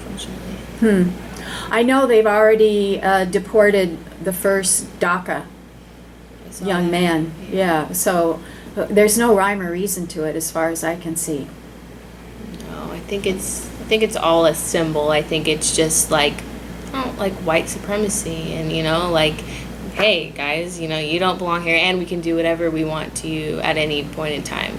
unfortunately. I know they've already deported the first DACA I saw young that. man. Yeah, so there's no rhyme or reason to it as far as I can see. No, I think it's all a symbol. I think it's just like white supremacy, and like, hey guys, you don't belong here, and we can do whatever we want to you at any point in time.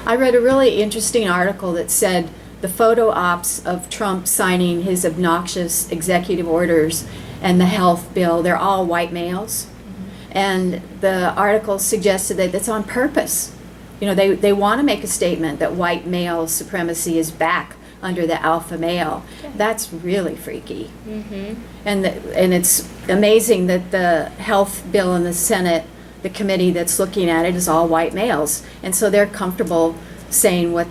I read a really interesting article that said the photo ops of Trump signing his obnoxious executive orders and the health bill, they're all white males. And the article suggested that it's on purpose. They want to make a statement that white male supremacy is back under the alpha male. That's really freaky. And it's amazing that the health bill in the Senate, the committee that's looking at it, is all white males. And so they're comfortable saying what,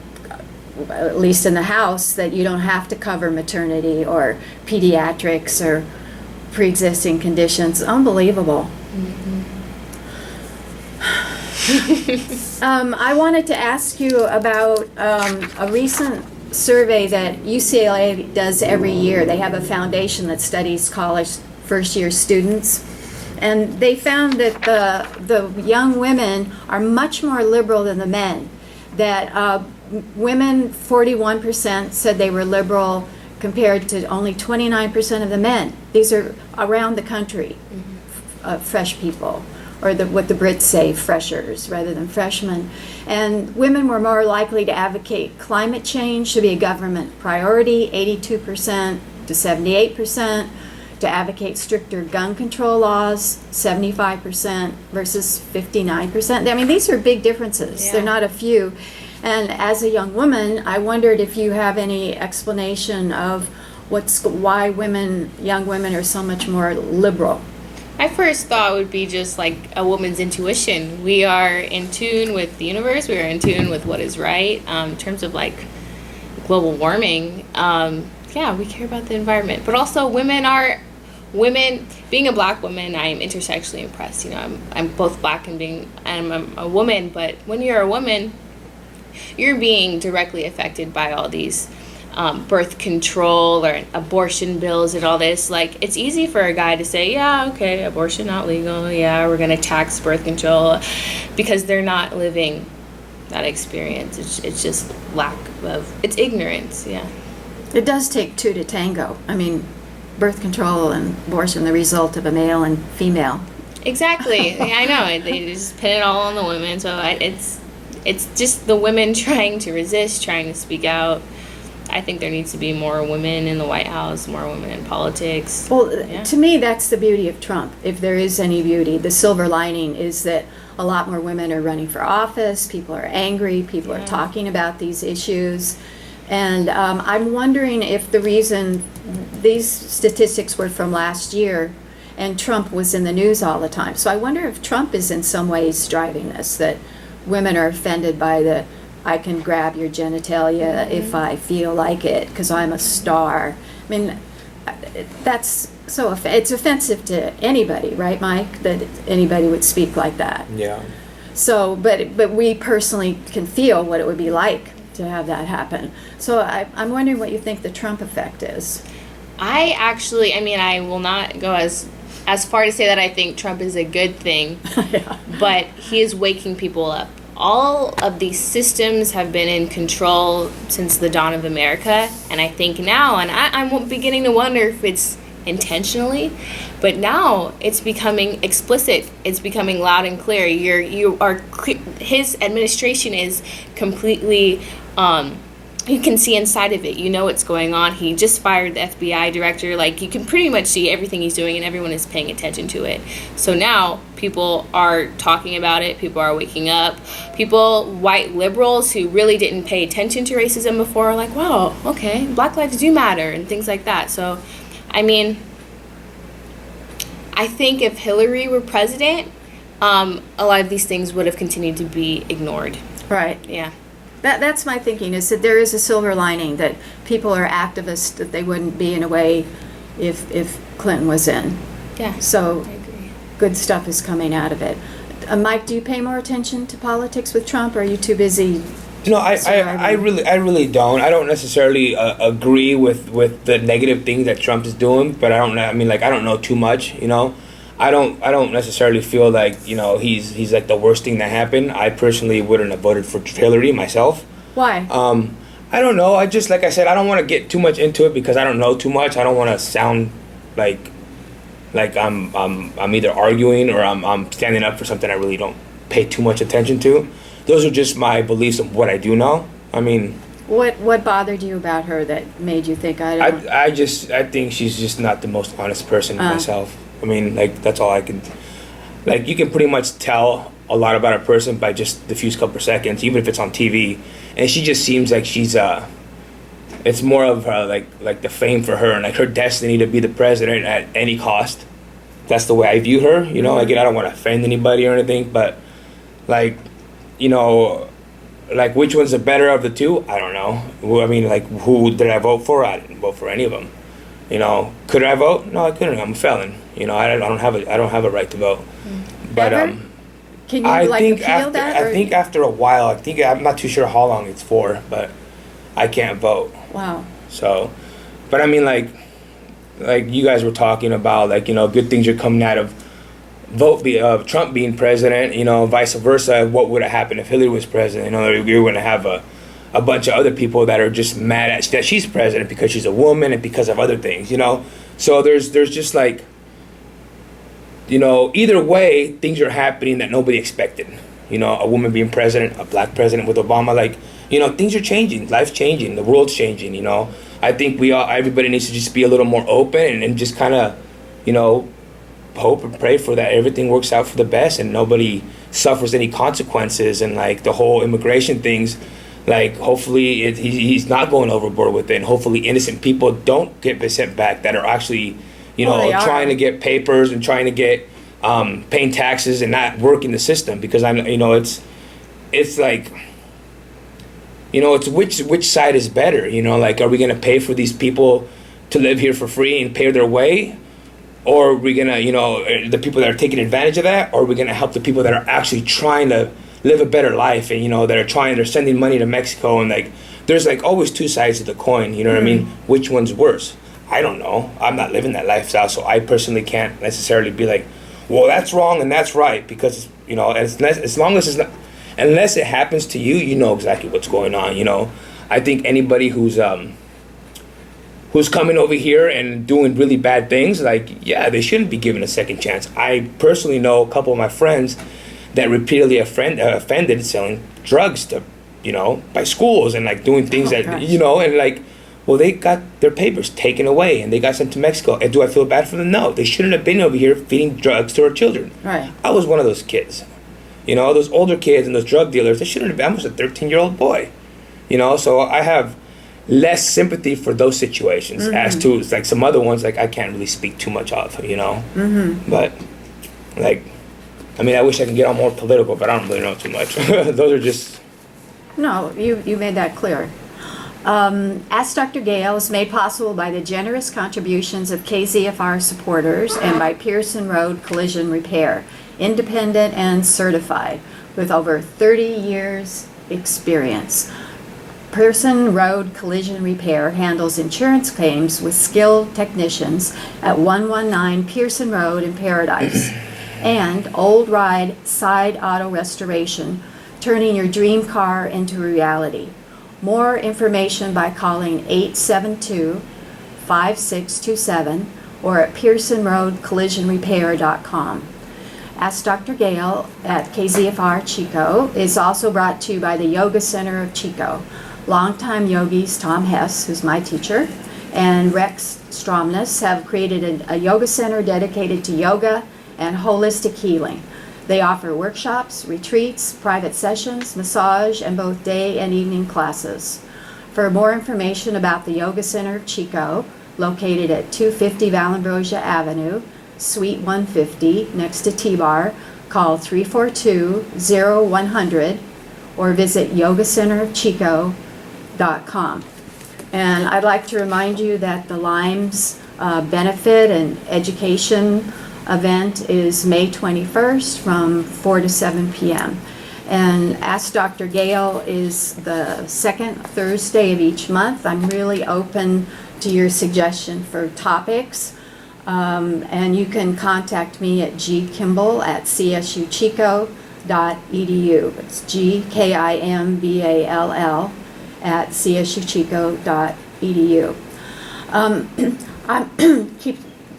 at least in the House, that you don't have to cover maternity or pediatrics or pre-existing conditions. Unbelievable. I wanted to ask you about a recent survey that UCLA does every year. They have a foundation that studies college first-year students. And they found that the young women are much more liberal than the men. That women, 41% said they were liberal compared to only 29% of the men. These are around the country, fresh people, or what the Brits say, freshers rather than freshmen. And women were more likely to advocate climate change should be a government priority, 82% to 78%. To advocate stricter gun control laws, 75% versus 59%. I mean, these are big differences. Yeah. They're not a few. And as a young woman, I wondered if you have any explanation of why young women are so much more liberal. My first thought would be just like a woman's intuition. We are in tune with the universe. We are in tune with what is right. In terms of like global warming, yeah, we care about the environment. But also women, being a black woman, I'm intersexually impressed. I'm both black and I'm a woman. But when you're a woman, you're being directly affected by all these birth control or abortion bills and all this. Like, it's easy for a guy to say, yeah, okay, abortion not legal, yeah, we're gonna tax birth control, because they're not living that experience. It's just it's ignorance. Yeah, It does take two to tango. I mean, birth control and abortion, the result of a male and female. exactly. Yeah, I know, they just pin it all on the women. So it's just the women trying to resist, trying to speak out. I think there needs to be more women in the White House, more women in politics. Well, Yeah. to me, that's the beauty of Trump, if there is any beauty. The silver lining is that a lot more women are running for office, people are angry, people are Yeah. talking about these issues. And I'm wondering if the reason these statistics were from last year, and Trump was in the news all the time. So I wonder if Trump is in some ways driving this, that women are offended by the, I can grab your genitalia if I feel like it because I'm a star. I mean, that's so it's offensive to anybody, right, Mike? That anybody would speak like that. Yeah. So, but we personally can feel what it would be like to have that happen. So I'm wondering what you think the Trump effect is. I will not go as far to say that I think Trump is a good thing, Yeah. but he is waking people up. All of these systems have been in control since the dawn of America, and I think now, and I'm beginning to wonder if it's intentionally, but now it's becoming explicit. It's becoming loud and clear. His administration is completely, you can see inside of it. You know what's going on. He just fired the FBI director. Like, you can pretty much see everything he's doing, and everyone is paying attention to it. So now people are talking about it. People are waking up. White liberals who really didn't pay attention to racism before are like, wow, okay, Black lives do matter, and things like that. So, I mean, I think if Hillary were president, a lot of these things would have continued to be ignored. Right. Yeah. That's my thinking, is that there is a silver lining, that people are activists that they wouldn't be in a way if Clinton was in. Yeah. So I agree. good stuff is coming out of it. Mike, do you pay more attention to politics with Trump, or are you too busy? I really don't. I don't necessarily agree with the negative things that Trump is doing, but I don't know too much, I don't necessarily feel like, he's like the worst thing that happened. I personally wouldn't have voted for Hillary myself. Why? I don't know. I just, like I said, I don't want to get too much into it because I don't know too much. I don't want to sound like I'm either arguing or I'm standing up for something I really don't pay too much attention to. Those are just my beliefs of what I do know. I mean, what bothered you about her that made you think I think she's just not the most honest person myself. I mean, like, that's all I can. Like, you can pretty much tell a lot about a person by just the few couple of seconds, even if it's on TV. And she just seems like she's it's more of like the fame for her and like her destiny to be the president at any cost. That's the way I view her. Like, I don't want to offend anybody or anything, but like, like, which one's the better of the two? I don't know. I mean, like, who did I vote for? I didn't vote for any of them. Could I vote? No, I couldn't. I'm a felon. I don't have a right to vote. But Ever? Can you appeal that? I think after a while, I'm not too sure how long it's for, but I can't vote. Wow. So, but I mean, like you guys were talking about, like, good things are coming out of Trump being president, vice versa. What would have happened if Hillary was president? We were going to have a bunch of other people that are just mad at that she's president because she's a woman and because of other things, So there's just like, either way, things are happening that nobody expected. A woman being president, a black president with Obama, like, things are changing, life's changing, the world's changing, I think everybody needs to just be a little more open and just kind of, hope and pray for that everything works out for the best and nobody suffers any consequences. And like the whole immigration things, like, hopefully he's not going overboard with it, and hopefully innocent people don't get sent back that are actually, trying to get papers and trying to get paying taxes and not working the system, because it's like, it's which side is better, like, are we going to pay for these people to live here for free and pay their way? Or are we going to, the people that are taking advantage of that, or are we going to help the people that are actually trying to live a better life and, they're sending money to Mexico, and like, there's like always two sides of the coin, what I mean? Which one's worse? I don't know. I'm not living that lifestyle, so I personally can't necessarily be like, well, that's wrong and that's right, because, as long as it's not, unless it happens to you, you know exactly what's going on, I think anybody who's coming over here and doing really bad things, like, yeah, they shouldn't be given a second chance. I personally know a couple of my friends that repeatedly offended selling drugs to, by schools and like doing things that, gosh. And like, well, they got their papers taken away and they got sent to Mexico. And do I feel bad for them? No, they shouldn't have been over here feeding drugs to our children. Right. I was one of those kids. Those older kids and those drug dealers, they shouldn't have been. I was a 13-year-old boy. So I have, less sympathy for those situations as to like some other ones like I can't really speak too much of, you know. But like, I mean, I wish I could get on more political, but I don't really know too much. Those are just. No, you made that clear. Ask Dr. Gayle is made possible by the generous contributions of KZFR supporters and by Pearson Road Collision Repair, independent and certified, with over 30 years experience. Pearson Road Collision Repair handles insurance claims with skilled technicians at 119 Pearson Road in Paradise. And Old Ride Side Auto Restoration, turning your dream car into a reality. More information by calling 872-5627 or at pearsonroadcollisionrepair.com. Ask Dr. Gayle at KZFR Chico is also brought to you by the Yoga Center of Chico. Longtime yogis Tom Hess, who's my teacher, and Rex Stromness have created a yoga center dedicated to yoga and holistic healing. They offer workshops, retreats, private sessions, massage, and both day and evening classes. For more information about the Yoga Center of Chico, located at 250 Valambrosia Avenue, Suite 150, next to T-Bar, call 342-0100 or visit yogacenterofchico.com. And I'd like to remind you that the Limes benefit and education event is May 21st from 4 to 7 p.m. And Ask Dr. Gayle is the second Thursday of each month. I'm really open to your suggestion for topics. And you can contact me at gkimball@csuchico.edu. It's GKIMBALL at csuchico.edu. I keep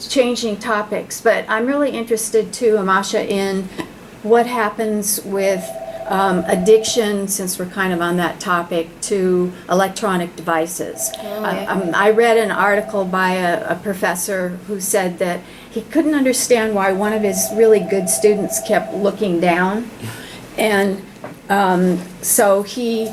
changing topics, but I'm really interested too, Amasha, in what happens with addiction, since we're kind of on that topic, to electronic devices. I read an article by a professor who said that he couldn't understand why one of his really good students kept looking down, and so he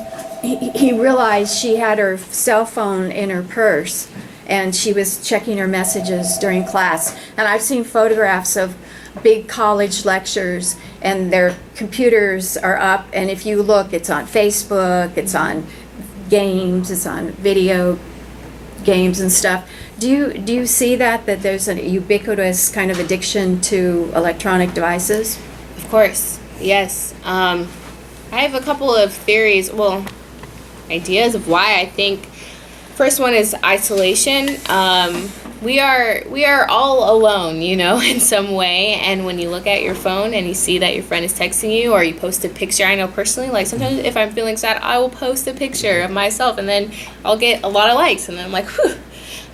realized she had her cell phone in her purse and she was checking her messages during class. And I've seen photographs of big college lectures and their computers are up, and if you look, it's on Facebook, it's on games, it's on video games and stuff. Do you see that there's a ubiquitous kind of addiction to electronic devices? Of course, yes. I have a couple of theories, ideas of why I think. First one is isolation. We are all alone, in some way. And when you look at your phone and you see that your friend is texting you, or you post a picture, I know personally, like sometimes if I'm feeling sad, I will post a picture of myself, and then I'll get a lot of likes, and then I'm like, whew,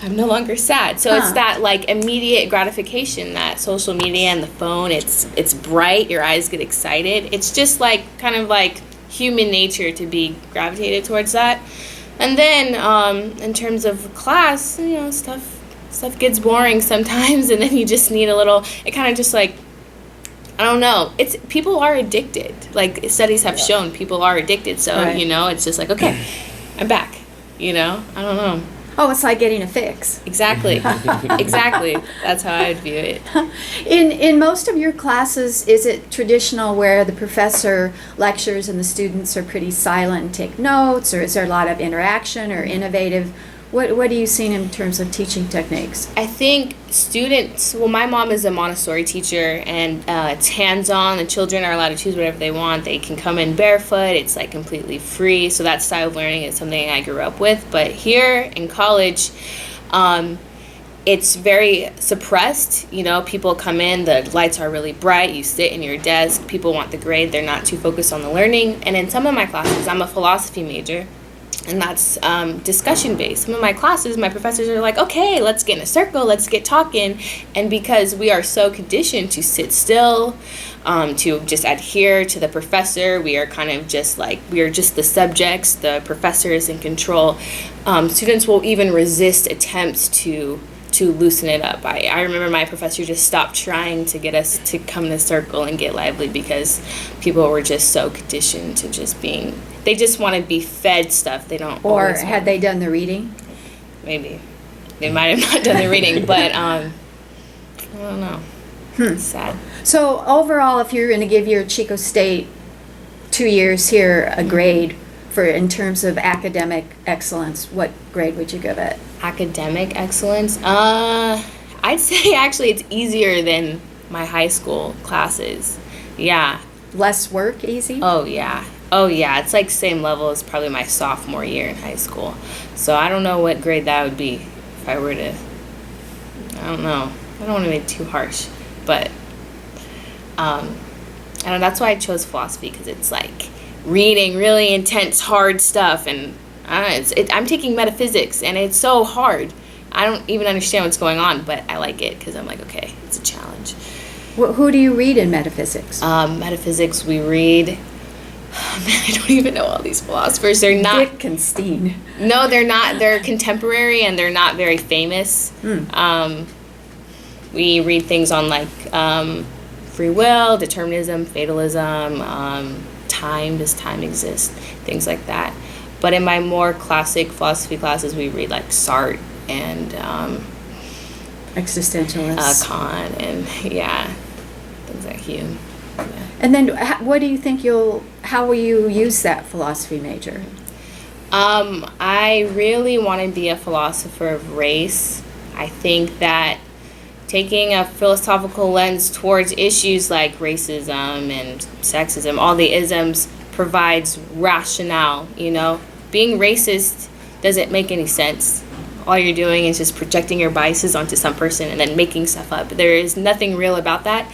I'm no longer sad. So it's that like immediate gratification that social media and the phone, it's bright, your eyes get excited. It's just like kind of like human nature to be gravitated towards that. And then in terms of class, stuff gets boring sometimes, and then you just need a little, it kind of just like, I don't know, people are addicted. Like studies have shown people are addicted. So, right. It's just like, okay, I'm back, I don't know. Oh, it's like getting a fix. Exactly. Exactly. That's how I would view it. In most of your classes, is it traditional where the professor lectures and the students are pretty silent and take notes, or is there a lot of interaction or innovative? What are you seeing in terms of teaching techniques? I think students, my mom is a Montessori teacher, and it's hands-on. The children are allowed to choose whatever they want. They can come in barefoot. It's like completely free. So that style of learning is something I grew up with. But here in college, it's very suppressed. People come in, the lights are really bright. You sit in your desk. People want the grade. They're not too focused on the learning. And in some of my classes, I'm a philosophy major, and that's discussion-based. Some of my classes, my professors are like, okay, let's get in a circle, let's get talking. And because we are so conditioned to sit still, to just adhere to the professor, we are kind of just like, we are just the subjects, the professor is in control. Students will even resist attempts to to loosen it up. I remember my professor just stopped trying to get us to come in a circle and get lively because people were just so conditioned to just being, they just want to be fed stuff. They don't. Or had they done the reading? Maybe. They might have not done the reading, but I don't know. It's sad. So overall, if you're going to give your Chico State 2 years here a grade for in terms of academic excellence, what grade would you give it? Academic excellence? I'd say actually it's easier than my high school classes. Yeah. Less work, easy? Oh, yeah. Oh, yeah. It's like same level as probably my sophomore year in high school. So I don't know what grade that would be if I were to, I don't know. I don't want to make it too harsh. But I don't know, that's why I chose philosophy, because it's like reading really intense, hard stuff. And I don't know, I'm taking metaphysics, and it's so hard. I don't even understand what's going on, but I like it because I'm like, okay, it's a challenge. Who do you read in metaphysics? Metaphysics, we read, man, I don't even know all these philosophers. They're not. Wittgenstein. No, they're not. They're contemporary, and they're not very famous. We read things on like free will, determinism, fatalism, time, does time exist, things like that. But in my more classic philosophy classes, we read like Sartre and existentialists, Kant, and yeah, things like Hume. Yeah. And then, what do you think how will you use that philosophy major? I really want to be a philosopher of race. I think that taking a philosophical lens towards issues like racism and sexism, all the isms, provides rationale, you know? Being racist doesn't make any sense. All you're doing is just projecting your biases onto some person and then making stuff up. There is nothing real about that.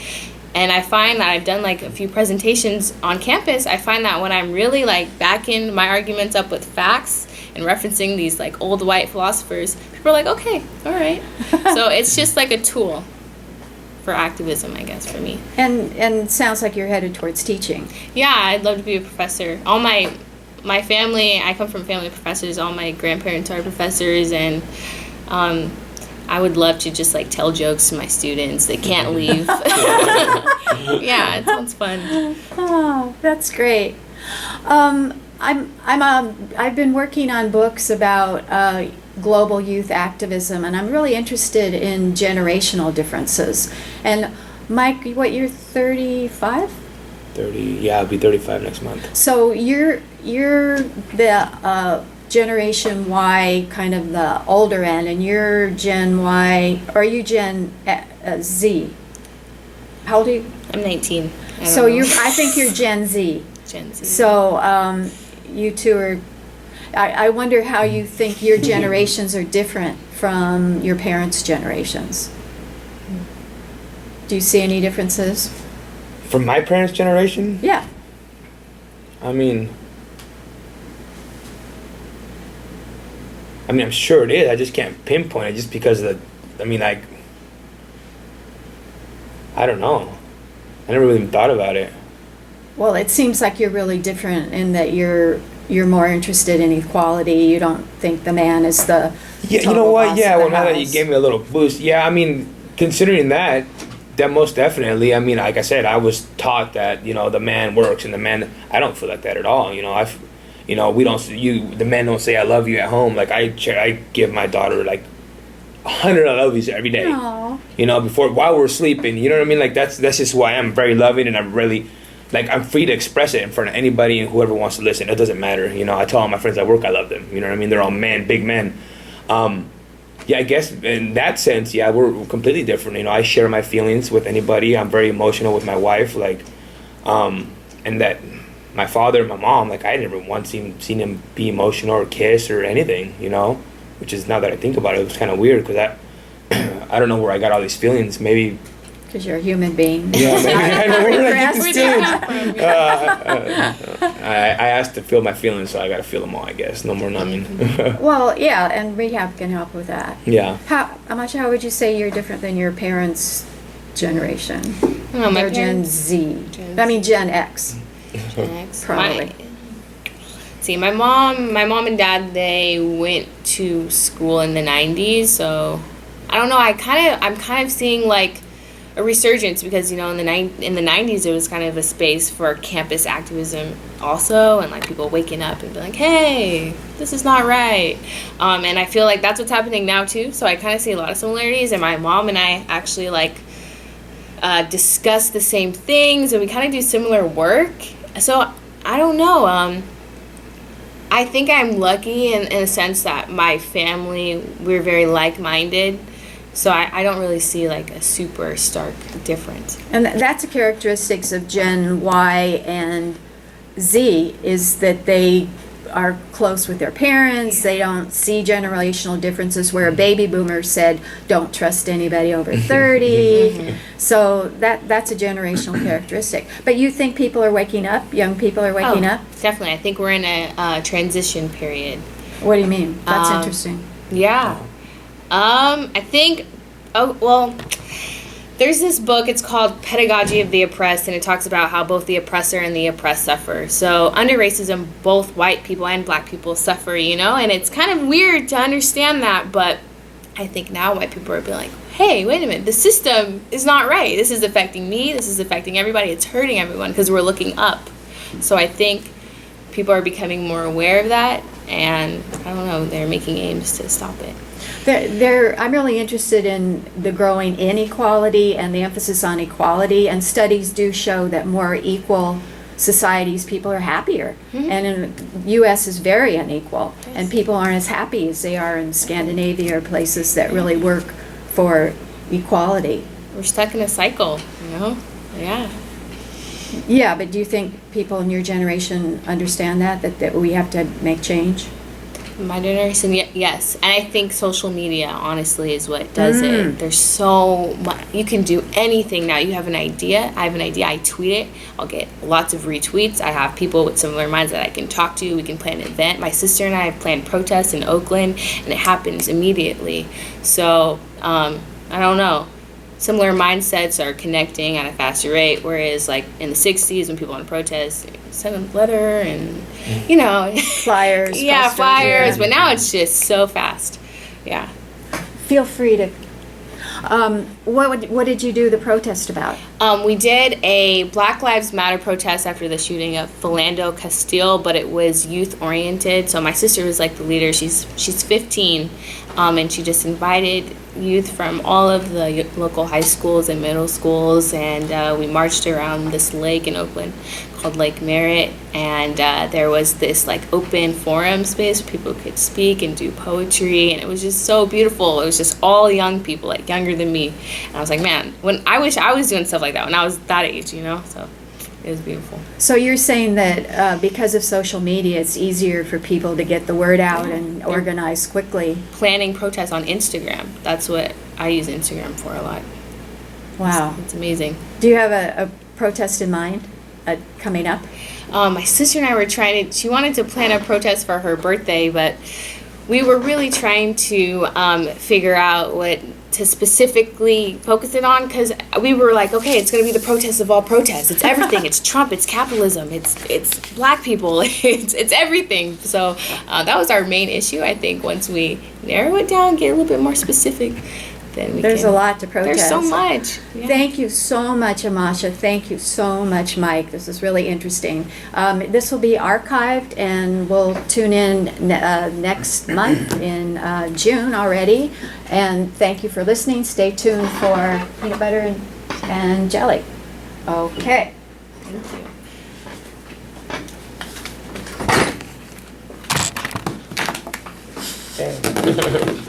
And I find that I've done like a few presentations on campus. I find that when I'm really like backing my arguments up with facts and referencing these like old white philosophers, people are like, okay, all right. So it's just like a tool for activism, I guess, for me. And sounds like you're headed towards teaching. Yeah, I'd love to be a professor. All my family, I come from a family of professors. All my grandparents are professors, and I would love to just like tell jokes to my students. They can't leave. Yeah, it sounds fun. Oh, that's great. I've been working on books about global youth activism, and I'm really interested in generational differences. And Mike, what, you're 35? 30, yeah, I'll be 35 next month. So you're the Generation Y, kind of the older end, and you're Gen Y, or are you Gen Z? How old are you? I'm 19. So I think you're Gen Z. Gen Z. So you two are. I wonder how you think your generations are different from your parents' generations. Do you see any differences? From my parents' generation? Yeah. I mean, I'm sure it is. I just can't pinpoint it just because of the, I don't know. I never really even thought about it. Well, it seems like you're really different in that you're more interested in equality. You don't think the man is the you know what? Yeah, well, now that you house. gave me a little boost, yeah, I mean, considering that most definitely. I mean, like I said, I was taught that, you know, the man works and the man. I don't feel like that at all. You know, we don't. The men don't say I love you at home. Like I give my daughter like 100 I love yous every day. Aww. You know, while we're sleeping. You know what I mean? Like that's just who I am. Very loving, and I'm really. Like, I'm free to express it in front of anybody and whoever wants to listen. It doesn't matter. You know, I tell all my friends at work I love them. You know what I mean? They're all big men. Yeah, I guess in that sense, yeah, we're completely different. You know, I share my feelings with anybody. I'm very emotional with my wife. Like, and that my father, my mom, like, I never once seen him be emotional or kiss or anything, you know? Which is, now that I think about it was kind of weird because I don't know where I got all these feelings. Maybe... Because you're a human being. Yeah, maybe. I know where did I get Where these did you feelings? come from? I asked to feel my feelings, so I got to feel them all, I guess. No more numbing. Well, yeah, and rehab can help with that. Yeah. Amasha, how would you say you're different than your parents' generation? Oh, my They're Gen parents- Z. Gen I mean, Gen X. Gen X. Probably. My mom and dad, they went to school in the 90s, so I don't know. I'm kind of seeing like a resurgence because in the 90s it was kind of a space for campus activism also, and like people waking up and being like, hey, this is not right, and I feel like that's what's happening now too. So I kind of see a lot of similarities, and my mom and I actually like discuss the same things, and we kind of do similar work. So I don't know. I think I'm lucky in a sense that my family, we're very like-minded. So I don't really see like a super stark difference. And that's a characteristics of Gen Y and Z, is that they are close with their parents. They don't see generational differences, where a baby boomer said, don't trust anybody over 30. So that's a generational characteristic. But you think people are waking up? Young people are waking up? Definitely. I think we're in a transition period. What do you mean? That's interesting. Yeah. I think, there's this book, it's called Pedagogy of the Oppressed, and it talks about how both the oppressor and the oppressed suffer. So under racism, both white people and black people suffer, and it's kind of weird to understand that, but I think now white people are being like, hey, wait a minute, the system is not right. This is affecting me, this is affecting everybody, it's hurting everyone, because we're looking up. So I think people are becoming more aware of that, and I don't know, they're making aims to stop it. I'm really interested in the growing inequality and the emphasis on equality, and studies do show that more equal societies, people are happier. And in the U.S. is very unequal, and people aren't as happy as they are in Scandinavia or places that really work for equality. We're stuck in a cycle, Yeah. Yeah, but do you think people in your generation understand that we have to make change? My generation, yes. And I think social media, honestly, is what does it. There's so much. You can do anything now. You have an idea. I have an idea. I tweet it. I'll get lots of retweets. I have people with similar minds that I can talk to. We can plan an event. My sister and I have planned protests in Oakland, and it happens immediately. So, I don't know. Similar mindsets are connecting at a faster rate, whereas like in the 60s when people want to protest, send a letter and, Flyers. Yeah, posters, flyers, but now it's just so fast. Yeah. Feel free to. What did you do the protest about? We did a Black Lives Matter protest after the shooting of Philando Castile, but it was youth oriented. So my sister was like the leader. She's 15, and she just invited youth from all of the local high schools and middle schools, and we marched around this lake in Oakland called Lake Merritt, and there was this like open forum space where people could speak and do poetry, and it was just so beautiful. It was just all young people, like younger than me, and I was like, man, I wish I was doing stuff like that when I was that age, so it was beautiful. So you're saying that because of social media, it's easier for people to get the word out and organize quickly. Planning protests on Instagram, that's what I use Instagram for a lot. Wow. It's amazing. Do you have a protest in mind coming up? My sister and I were she wanted to plan a protest for her birthday, but we were really trying to figure out what to specifically focus it on, because we were like, okay, it's going to be the protest of all protests. It's everything. It's Trump. It's capitalism. It's black people. It's everything. So that was our main issue. I think once we narrow it down, get a little bit more specific, then there's a lot to protest. There's so much. Yeah. Thank you so much, Amasha. Thank you so much, Mike. This is really interesting. This will be archived, and we'll tune in next month in June already. And thank you for listening. Stay tuned for peanut butter and jelly. Okay. Thank you.